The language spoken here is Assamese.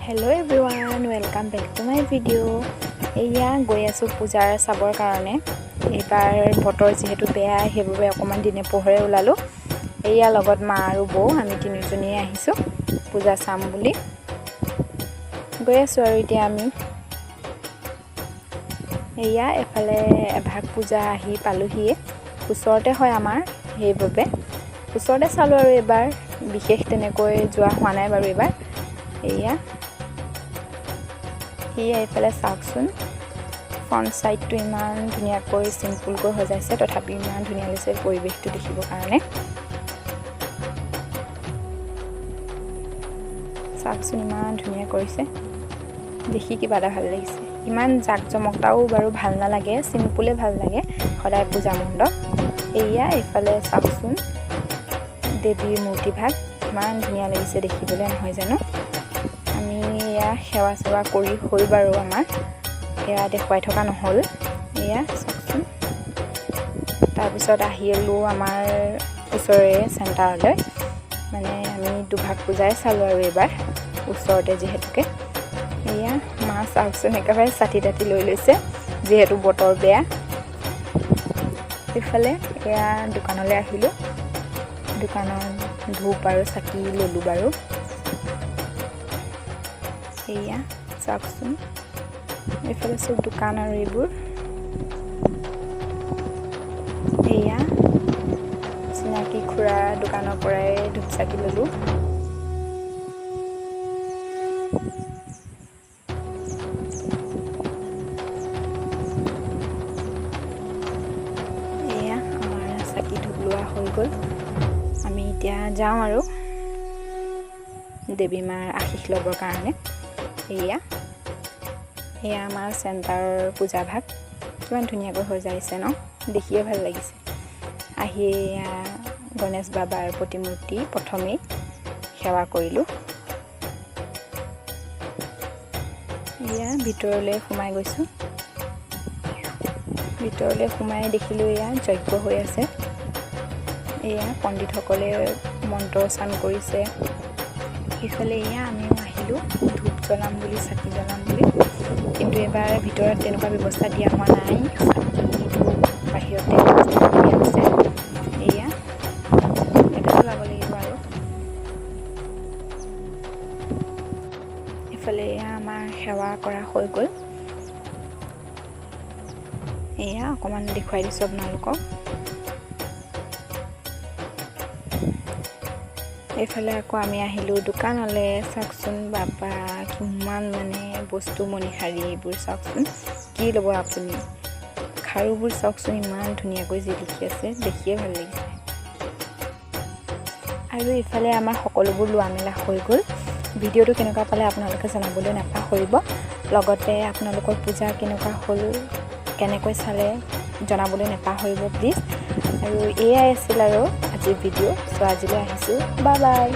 Hello everyone, welcome back to my video. এয়া গৈ আছো পূজাৰ চাবৰ কাৰণে। এবাৰ বতৰ যেহেতু বেয়া হেববে অকমান দিনে পোহৰে ওলালো। এয়া লগত মা আৰু বৌ আমি তিনিজনী আহিছো পূজা চাম বুলি। গৈ আছো আৰু এতিয়া আমি এয়া এফালে এভাগ পূজা আহি পালোহিয়ে। ওচৰতে হয় আমাৰ হেববে ওচৰতে চালো আৰু এবাৰ বিশেষ তেনেকৈ যোৱা হোৱা নাই বাৰু এবাৰ। এয়া এইফালে চাওকচোন ফ্ৰণ্ট সাইডটো ইমান ধুনীয়াকৈ সিম্পলকৈ সজাইছে, তথাপি ইমান ধুনীয়া লাগিছে পৰিৱেশটো দেখিবৰ কাৰণে। চাওকচোন ইমান ধুনীয়া কৰিছে, দেখি কিবা এটা ভাল লাগিছে। ইমান জাকজমকটাও বাৰু ভাল নালাগে, সিম্পলে ভাল লাগে সদায় পূজা মণ্ডপ। এয়া এইফালে চাওকচোন দেৱীৰ মূৰ্তিভাগ ইমান ধুনীয়া লাগিছে দেখিবলৈ, নহয় জানো? আমি এয়া সেৱা সেৱা কৰি হ'ল বাৰু, আমাৰ সেয়া দেখুৱাই থকা নহ'ল। এয়া চাওকচোন তাৰপিছত আহিলোঁ আমাৰ ওচৰৰে চেণ্টাৰলৈ। মানে আমি দুভাগ পূজাই চালোঁ আৰু এইবাৰ ওচৰতে যিহেতুকে। এয়া মা চাওকচোন একেবাৰে চাটি তাটি লৈ লৈছে যিহেতু বতৰ বেয়া। এইফালে এয়া দোকানলৈ আহিলোঁ, দোকানত ধূপ আৰু চাকি ল'লোঁ বাৰু। এয়া চাওকচোন এইফালে চব দোকান আৰু এইবোৰ। এয়া চিনাকি খুৰা দোকানৰ পৰাই ধূপ চাকি ল'লোঁ। এয়া আমাৰ চাকি ধূপ লোৱা হৈ গ'ল। আমি এতিয়া যাওঁ আৰু দেৱী মাৰ আশীষ ল'বৰ কাৰণে। এয়া আমাৰ চেণ্টাৰৰ পূজাভাগ কিমান ধুনীয়াকৈ সজাইছে ন, দেখিয়ে ভাল লাগিছে। আহি গণেশ বাবাৰ প্ৰতিমূৰ্তি প্ৰথমেই সেৱা কৰিলোঁ। এয়া ভিতৰলৈ সোমাই গৈছোঁ, ভিতৰলৈ সোমাই দেখিলোঁ এয়া যজ্ঞ হৈ আছে। এয়া পণ্ডিতসকলে মন্ত্ৰোচ্চাৰণ কৰিছে। ইফালে এয়া আমিও আহিলোঁ ধূপ জ্বলাম বুলি, চাকি জ্বলাম বুলি, কিন্তু এবাৰ ভিতৰত তেনেকুৱা ব্যৱস্থা দিয়া হোৱা নাই। চাকিটো বাহিৰতে ব্যৱস্থা দিয়া হৈছে। এয়া এটা জ্বলাব লাগিব আৰু। ইফালে এয়া আমাৰ সেৱা কৰা হৈ গ'ল। এয়া অকণমান দেখুৱাই দিছোঁ আপোনালোকক। এইফালে আকৌ আমি আহিলোঁ দোকানলৈ। চাওকচোন বাবা কিমান মানে বস্তু মণিহাৰী এইবোৰ চাওকচোন, কি ল'ব আপুনি? খাৰুবোৰ চাওকচোন ইমান ধুনীয়াকৈ জিলিকি আছে, দেখিয়ে ভাল লাগিছে। আৰু ইফালে আমাৰ সকলোবোৰ লোৱা মেলা হৈ গ'ল। ভিডিঅ'টো কেনেকুৱা পালে আপোনালোকে জনাবলৈ নাপাহৰিব। লগতে আপোনালোকৰ পূজা কেনেকুৱা হ'ল, কেনেকৈ চালে জনাবলৈ নাপাহৰিব প্লিজ। আৰু এয়াই আছিল আৰু আজিৰ ভিডিঅ'। চ' আজিলৈ আহিছোঁ, বাই বাই।